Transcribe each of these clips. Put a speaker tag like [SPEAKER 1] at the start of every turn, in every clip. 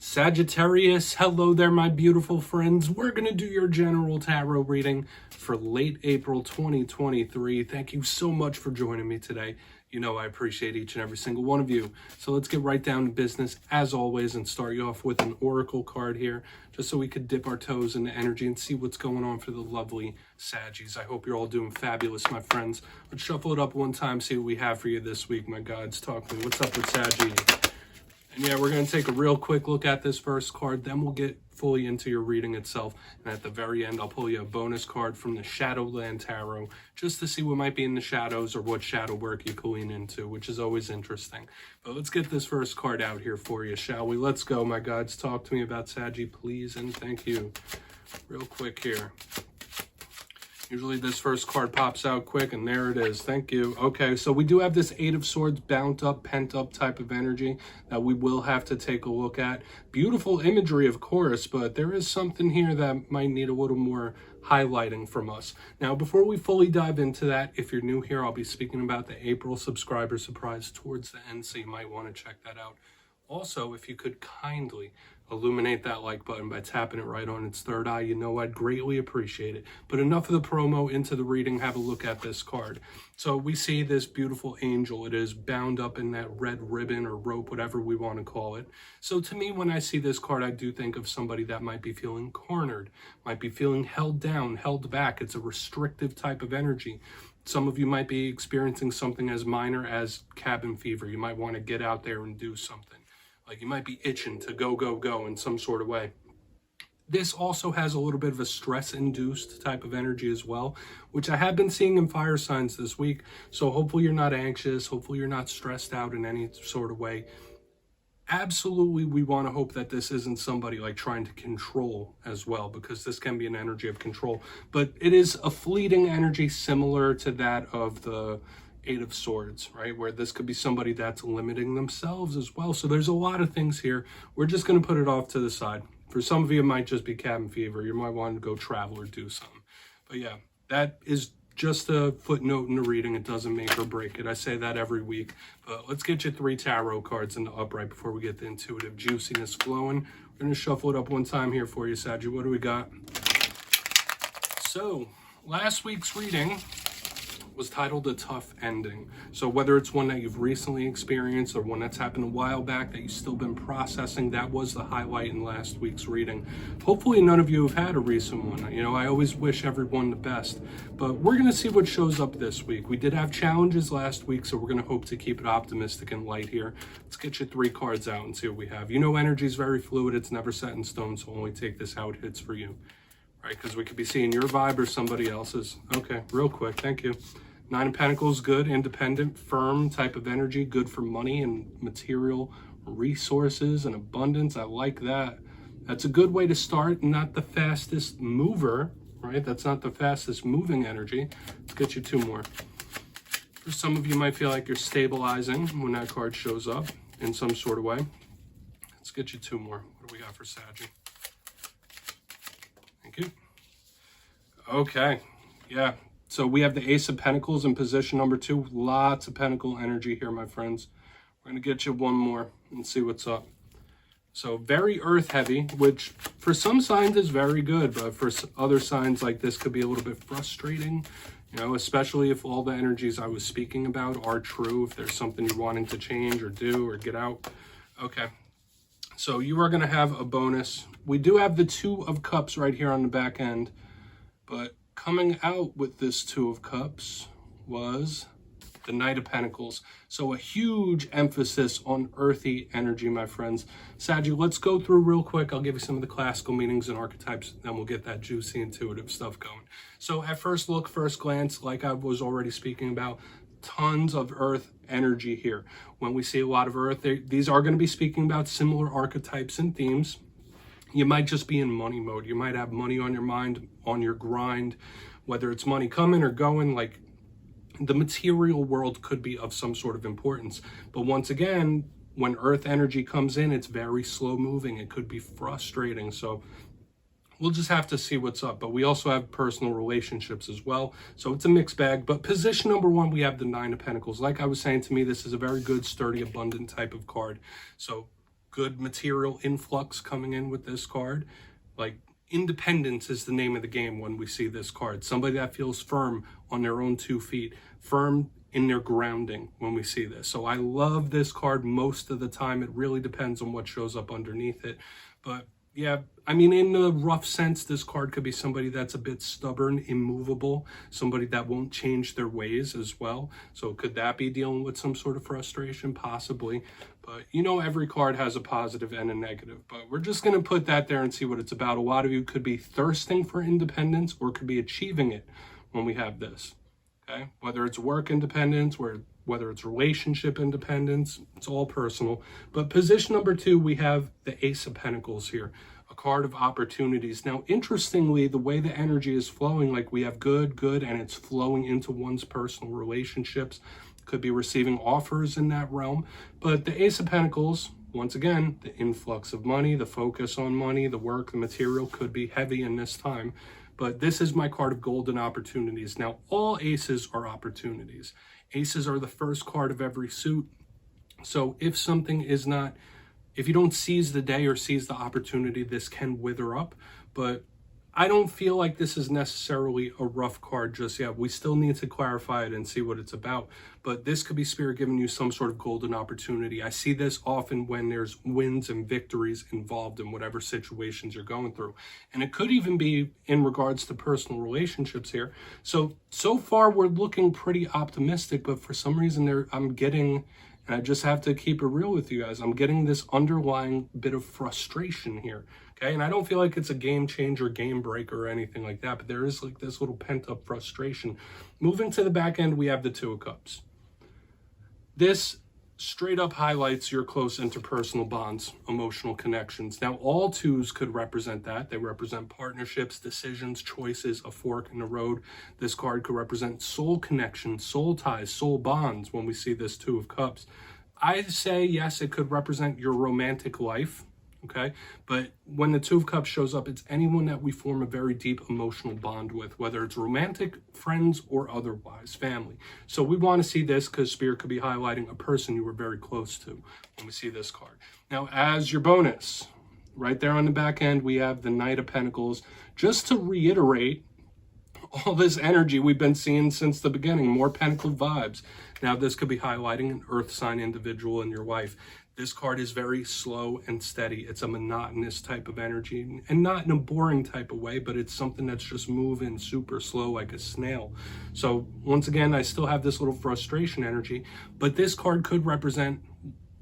[SPEAKER 1] Sagittarius, hello there, my beautiful friends. We're going to do your general tarot reading for late April 2023. Thank you so much for joining me today. You know I appreciate each and every single one of you. So let's get right down to business, as always, and start you off with an oracle card here, just so we could dip our toes into energy and see what's going on for the lovely Saggies. I hope you're all doing fabulous, my friends. Let's shuffle it up one time, see what we have for you this week, my gods. Talk to me. What's up with Saggy? And yeah, we're going to take a real quick look at this first card, then we'll get fully into your reading itself. And at the very end, I'll pull you a bonus card from the Shadowland Tarot, just to see what might be in the shadows or what shadow work you can lean into, which is always interesting. But let's get this first card out here for you, shall we? Let's go, my gods. Talk to me about Saggy, please, and thank you. Real quick here. Usually this first card pops out quick, and there it is. Thank you. Okay, so we do have this Eight of Swords bound up, pent up type of energy that we will have to take a look at. Beautiful imagery, of course, but there is something here that might need a little more highlighting from us. Now, before we fully dive into that, if you're new here, I'll be speaking about the April subscriber surprise towards the end, so you might want to check that out. Also, if you could kindly illuminate that like button by tapping it right on its third eye, you know I'd greatly appreciate it. But enough of the promo, into the reading. Have a look at this card. So we see this beautiful angel. It is bound up in that red ribbon or rope, whatever we want to call it. So to me, when I see this card, I do think of somebody that might be feeling cornered, might be feeling held down, held back. It's a restrictive type of energy. Some of you might be experiencing something as minor as cabin fever. You might want to get out there and do something. Like you might be itching to go in some sort of way. This also has a little bit of a stress-induced type of energy as well, which I have been seeing in fire signs this week. So hopefully you're not anxious. Hopefully you're not stressed out in any sort of way. Absolutely, we want to hope that this isn't somebody like trying to control as well, because this can be an energy of control. But it is a fleeting energy similar to that of the Eight of Swords, right? Where this could be somebody that's limiting themselves as well. So there's a lot of things here. We're just going to put it off to the side. For some of you, it might just be cabin fever. You might want to go travel or do something. But yeah, that is just a footnote in the reading. It doesn't make or break it. I say that every week. But let's get you 3 tarot cards in the upright before we get the intuitive juiciness flowing. We're going to shuffle it up one time here for you, Saggy. What do we got? So, last week's reading was titled A Tough Ending. So whether it's one that you've recently experienced or one that's happened a while back that you've still been processing, that was the highlight in last week's reading. Hopefully none of you have had a recent one. You know, I always wish everyone the best, but we're going to see what shows up this week. We did have challenges last week, so we're going to hope to keep it optimistic and light here. Let's get you 3 cards out and see what we have. You know, energy is very fluid. It's never set in stone, so only take this how it hits for you, right? Because we could be seeing your vibe or somebody else's. Okay, real quick. Thank you. 9 of Pentacles, good, independent, firm type of energy, good for money and material resources and abundance. I like that. That's a good way to start. Not the fastest mover, right? That's not the fastest moving energy. Let's get you 2 more. For some of you might feel like you're stabilizing when that card shows up in some sort of way. Let's get you 2 more. What do we got for Saggy? Thank you. Okay, yeah. So we have the Ace of Pentacles in position number 2. Lots of pentacle energy here, my friends. We're going to get you 1 more and see what's up. So very earth heavy, which for some signs is very good, but for other signs like this could be a little bit frustrating, you know, especially if all the energies I was speaking about are true, if there's something you're wanting to change or do or get out. Okay, so you are going to have a bonus. We do have the 2 of Cups right here on the back end, but coming out with this 2 of Cups was the Knight of Pentacles. So a huge emphasis on earthy energy, my friends. Saggy, let's go through real quick. I'll give you some of the classical meanings and archetypes, then we'll get that juicy intuitive stuff going. So at first look, first glance, like I was already speaking about, tons of earth energy here. When we see a lot of earth, these are going to be speaking about similar archetypes and themes. You might just be in money mode. You might have money on your mind, on your grind, whether it's money coming or going. Like the material world could be of some sort of importance. But once again, when earth energy comes in, it's very slow moving. It could be frustrating. So we'll just have to see what's up. But we also have personal relationships as well. So it's a mixed bag. But position number 1, we have the 9 of Pentacles. Like I was saying, to me, this is a very good, sturdy, abundant type of card. So good material influx coming in with this card. Like, independence is the name of the game when we see this card. Somebody that feels firm on their own 2 feet, firm in their grounding when we see this. So I love this card most of the time. It really depends on what shows up underneath it. But yeah, I mean, in the rough sense, this card could be somebody that's a bit stubborn, immovable, somebody that won't change their ways as well. So could that be dealing with some sort of frustration? Possibly. But you know, every card has a positive and a negative. But we're just going to put that there and see what it's about. A lot of you could be thirsting for independence or could be achieving it when we have this. Okay? Whether it's work independence, whether it's relationship independence, it's all personal. But position number 2, we have the Ace of Pentacles here, a card of opportunities. Now, interestingly, the way the energy is flowing, like we have good, and it's flowing into one's personal relationships, could be receiving offers in that realm. But the Ace of Pentacles, once again, the influx of money, the focus on money, the work, the material could be heavy in this time. But this is my card of golden opportunities. Now, all aces are opportunities. Aces are the first card of every suit. So if something is not, if you don't seize the day or seize the opportunity, this can wither up. But I don't feel like this is necessarily a rough card just yet. We still need to clarify it and see what it's about. But this could be Spirit giving you some sort of golden opportunity. I see this often when there's wins and victories involved in whatever situations you're going through. And it could even be in regards to personal relationships here. So far we're looking pretty optimistic, but for some reason I'm getting, and I just have to keep it real with you guys, I'm getting this underlying bit of frustration here. Okay, and I don't feel like it's a game changer, game breaker, or anything like that, but there is like this little pent-up frustration. Moving to the back end, we have the Two of Cups. This straight up highlights your close interpersonal bonds, emotional connections. Now, all twos could represent that. They represent partnerships, decisions, choices, a fork in the road. This card could represent soul connections, soul ties, soul bonds when we see this Two of Cups. I say, yes, it could represent your romantic life. Okay, but when the Two of Cups shows up, it's anyone that we form a very deep emotional bond with, whether it's romantic, friends, or otherwise, family. So we want to see this because Spirit could be highlighting a person you were very close to when we see this card. Now, as your bonus, right there on the back end, we have the Knight of Pentacles. Just to reiterate all this energy we've been seeing since the beginning, more Pentacle vibes. Now, this could be highlighting an earth sign individual in your life. This card is very slow and steady. It's a monotonous type of energy, and not in a boring type of way, but it's something that's just moving super slow like a snail. So once again, I still have this little frustration energy, but this card could represent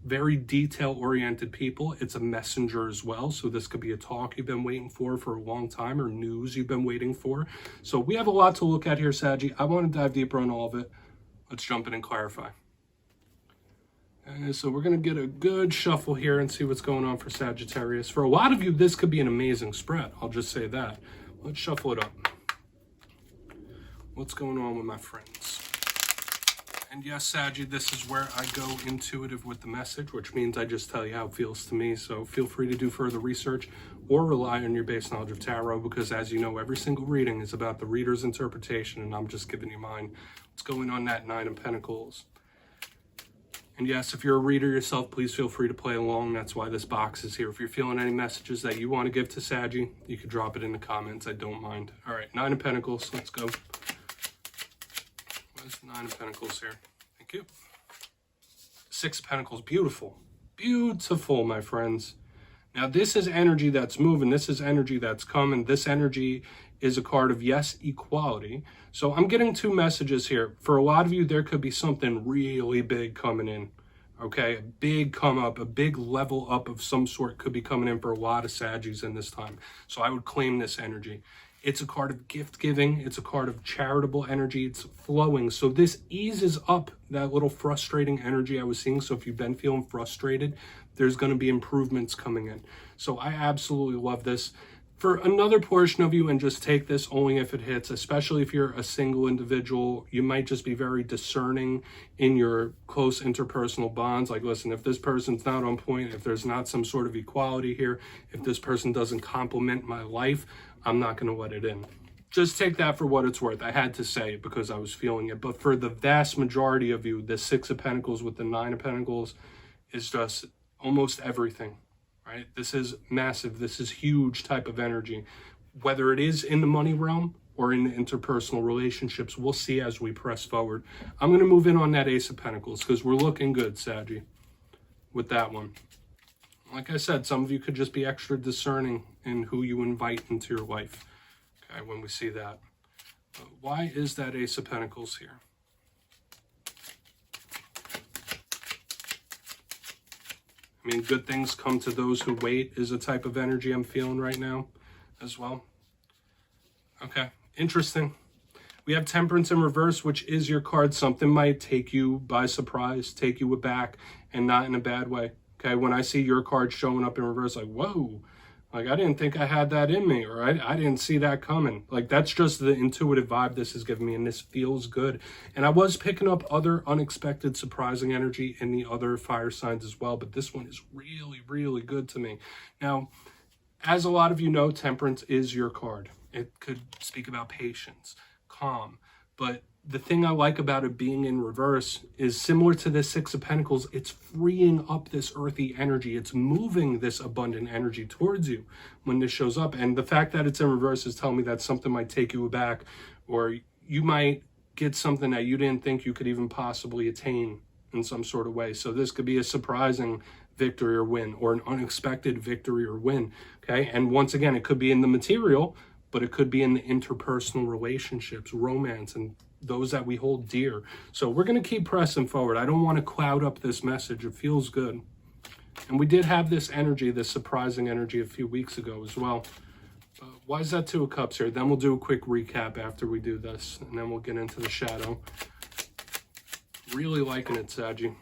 [SPEAKER 1] very detail-oriented people. It's a messenger as well, so this could be a talk you've been waiting for a long time, or news you've been waiting for. So we have a lot to look at here, Saggy. I want to dive deeper on all of it. Let's jump in and clarify. So we're going to get a good shuffle here and see what's going on for Sagittarius. For a lot of you, this could be an amazing spread. I'll just say that. Let's shuffle it up. What's going on with my friends? And yes, Saggy, this is where I go intuitive with the message, which means I just tell you how it feels to me. So feel free to do further research or rely on your base knowledge of tarot, because as you know, every single reading is about the reader's interpretation, and I'm just giving you mine. What's going on that Nine of Pentacles? And yes, if you're a reader yourself, please feel free to play along. That's why this box is here. If you're feeling any messages that you want to give to Saggy, you can drop it in the comments. I don't mind. All right, Nine of Pentacles. Let's go. Where's the Nine of Pentacles here? Thank you. Six of Pentacles. Beautiful. Beautiful, my friends. Now, this is energy that's moving. This is energy that's coming. This energy is a card of, yes, equality. So I'm getting two messages here. For a lot of you, there could be something really big coming in. Okay, a big come up, a big level up of some sort could be coming in for a lot of Saggies in this time. So I would claim this energy. It's a card of gift giving. It's a card of charitable energy. It's flowing. So this eases up that little frustrating energy I was seeing. So if you've been feeling frustrated, there's going to be improvements coming in. So I absolutely love this. For another portion of you, and just take this only if it hits, especially if you're a single individual, you might just be very discerning in your close interpersonal bonds. Like, listen, if this person's not on point, if there's not some sort of equality here, if this person doesn't complement my life, I'm not going to let it in. Just take that for what it's worth. I had to say it because I was feeling it. But for the vast majority of you, the Six of Pentacles with the Nine of Pentacles is just almost everything. right? This is massive. This is huge type of energy. Whether it is in the money realm or in the interpersonal relationships, we'll see as we press forward. I'm going to move in on that Ace of Pentacles because we're looking good, Saggy, with that one. Like I said, some of you could just be extra discerning in who you invite into your life, okay, when we see that. But why is that Ace of Pentacles here? I mean, good things come to those who wait is a type of energy I'm feeling right now as well. Okay, interesting. We have Temperance in reverse, which is your card. Something might take you by surprise, take you aback, and not in a bad way. Okay, when I see your card showing up in reverse, like, whoa, like I didn't think I had that in me, or I didn't see that coming. Like, that's just the intuitive vibe this is giving me, and this feels good. And I was picking up other unexpected, surprising energy in the other fire signs as well, but this one is really, really good to me. Now, as a lot of you know, Temperance is your card. It could speak about patience, calm, but the thing I like about it being in reverse is similar to the Six of Pentacles. It's freeing up this earthy energy. It's moving this abundant energy towards you when this shows up. And the fact that it's in reverse is telling me that something might take you aback, or you might get something that you didn't think you could even possibly attain in some sort of way. So this could be a surprising victory or win, or an unexpected victory or win. Okay. And once again, it could be in the material, but it could be in the interpersonal relationships, romance, and those that we hold dear. So we're going to keep pressing forward. I don't want to cloud up this message. It feels good. And we did have this energy, this surprising energy a few weeks ago as well. Why is that Two of Cups here? Then we'll do a quick recap after we do this, and then we'll get into the shadow. Really liking it, Saggy.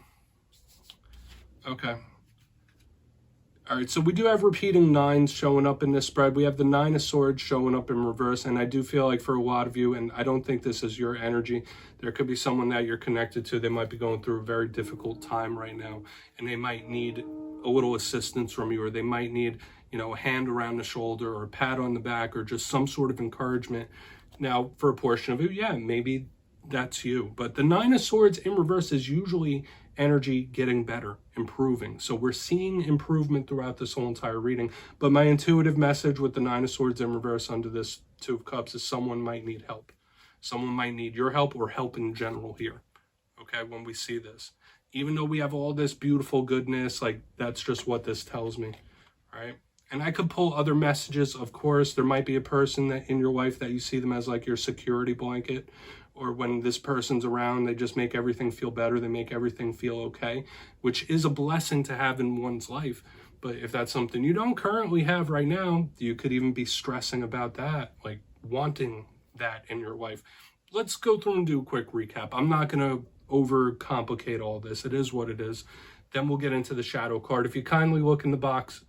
[SPEAKER 1] Okay. All right, so we do have repeating nines showing up in this spread. We have the Nine of Swords showing up in reverse, and I do feel like for a lot of you, and I don't think this is your energy, there could be someone that you're connected to. They might be going through a very difficult time right now, and they might need a little assistance from you, or they might need, you know, a hand around the shoulder, or a pat on the back, or just some sort of encouragement. Now, for a portion of you, yeah, maybe that's you. But the Nine of Swords in reverse is usually energy getting better, improving. So we're seeing improvement throughout this whole entire reading. But my intuitive message with the Nine of Swords in reverse under this Two of Cups is someone might need help. Someone might need your help, or help in general here. Okay, when we see this. Even though we have all this beautiful goodness, like that's just what this tells me. All right. And I could pull other messages, of course. There might be a person that in your life that you see them as like your security blanket, or when this person's around, they just make everything feel better. They make everything feel okay, which is a blessing to have in one's life. But if that's something you don't currently have right now, you could even be stressing about that, like wanting that in your life. Let's go through and do a quick recap. I'm not going to overcomplicate all this. It is what it is. Then we'll get into the shadow card. If you kindly look in the box,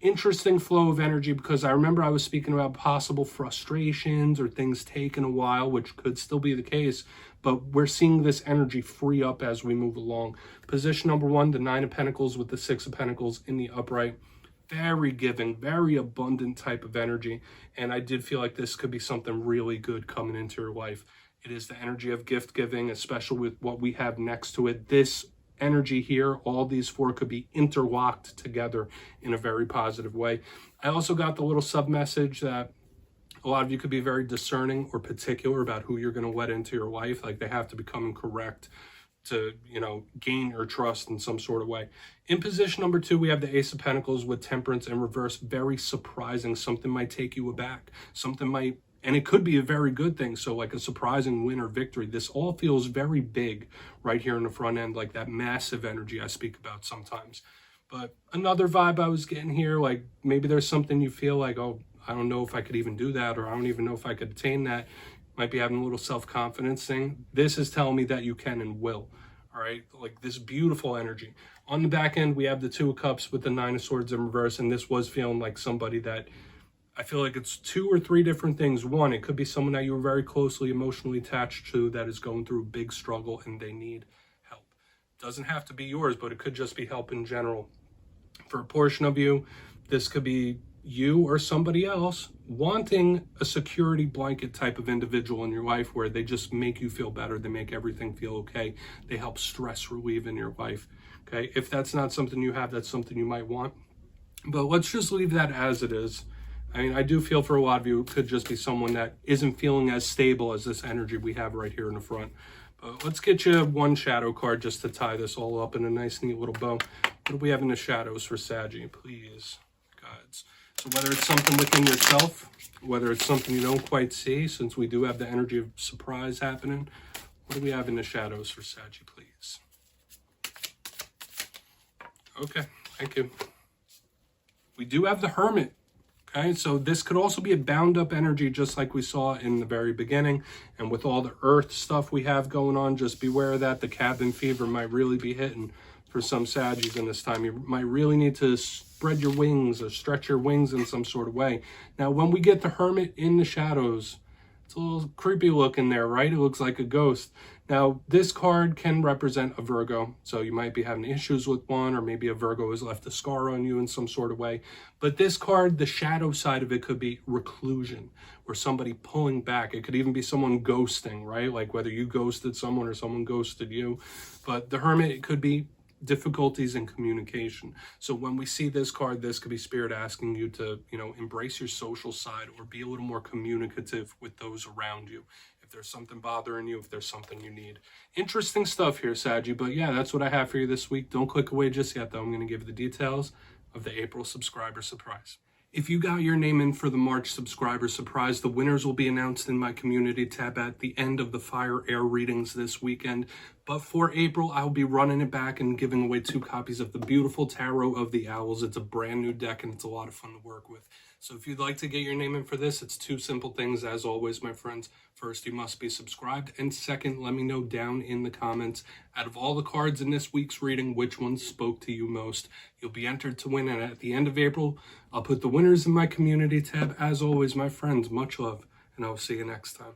[SPEAKER 1] interesting flow of energy, because I remember I was speaking about possible frustrations or things taking a while, which could still be the case, but we're seeing this energy free up as we move along. Position number one, the Nine of Pentacles with the Six of Pentacles in the upright. Very giving, very abundant type of energy. And I did feel like this could be something really good coming into your life. It is the energy of gift giving, especially with what we have next to it. This energy here, all these four could be interlocked together in a very positive way. I also got the little sub message that a lot of you could be very discerning or particular about who you're going to let into your life. Like they have to become correct to, you know, gain your trust in some sort of way. In position number two, we have the Ace of Pentacles with Temperance in reverse. Very surprising. Something might take you aback. Something might, and it could be a very good thing. So like a surprising win or victory. This all feels very big right here in the front end, like that massive energy I speak about sometimes. But another vibe I was getting here, like maybe there's something you feel like, oh, I don't know if I could even do that, or I don't even know if I could attain that. Might be having a little self-confidence thing. This is telling me that you can and will. All right, like this beautiful energy. On the back end, we have the Two of Cups with the Nine of Swords in reverse, and this was feeling like somebody that I feel like it's two or three different things. One, it could be someone that you were very closely emotionally attached to that is going through a big struggle and they need help. Doesn't have to be yours, but it could just be help in general. For a portion of you, this could be you or somebody else wanting a security blanket type of individual in your life where they just make you feel better. They make everything feel okay. They help stress relieve in your life. Okay. If that's not something you have, that's something you might want. But let's just leave that as it is. I mean, I do feel for a lot of you, it could just be someone that isn't feeling as stable as this energy we have right here in the front. But let's get you one shadow card just to tie this all up in a nice, neat little bow. What do we have in the shadows for Saggy? Please, guides. So whether it's something within yourself, whether it's something you don't quite see, since we do have the energy of surprise happening, what do we have in the shadows for Saggy, please? Okay, thank you. We do have the Hermit. Okay, so this could also be a bound up energy, just like we saw in the very beginning. And with all the earth stuff we have going on, just beware that the cabin fever might really be hitting for some Saggies in this time. You might really need to spread your wings or stretch your wings in some sort of way. Now, when we get the Hermit in the shadows, it's a little creepy looking there, right? It looks like a ghost. Now, this card can represent a Virgo, so you might be having issues with one, or maybe a Virgo has left a scar on you in some sort of way. But this card, the shadow side of it could be reclusion, or somebody pulling back. It could even be someone ghosting, right? Like whether you ghosted someone or someone ghosted you. But the Hermit, it could be difficulties in communication. So when we see this card, this could be Spirit asking you to, embrace your social side or be a little more communicative with those around you. If there's something bothering you, if there's something you need. Interesting stuff here, Saggy. But yeah, that's what I have for you this week. Don't click away just yet, though. I'm going to give you the details of the April subscriber surprise. If you got your name in for the March subscriber surprise, the winners will be announced in my community tab at the end of the Fire Air readings this weekend. But for April, I'll be running it back and giving away 2 copies of the beautiful Tarot of the Owls. It's a brand new deck and it's a lot of fun to work with. So if you'd like to get your name in for this, it's 2 simple things as always, my friends. First, you must be subscribed. And second, let me know down in the comments, out of all the cards in this week's reading, which ones spoke to you most. You'll be entered to win. And at the end of April, I'll put the winners in my community tab. As always, my friends, much love. And I'll see you next time.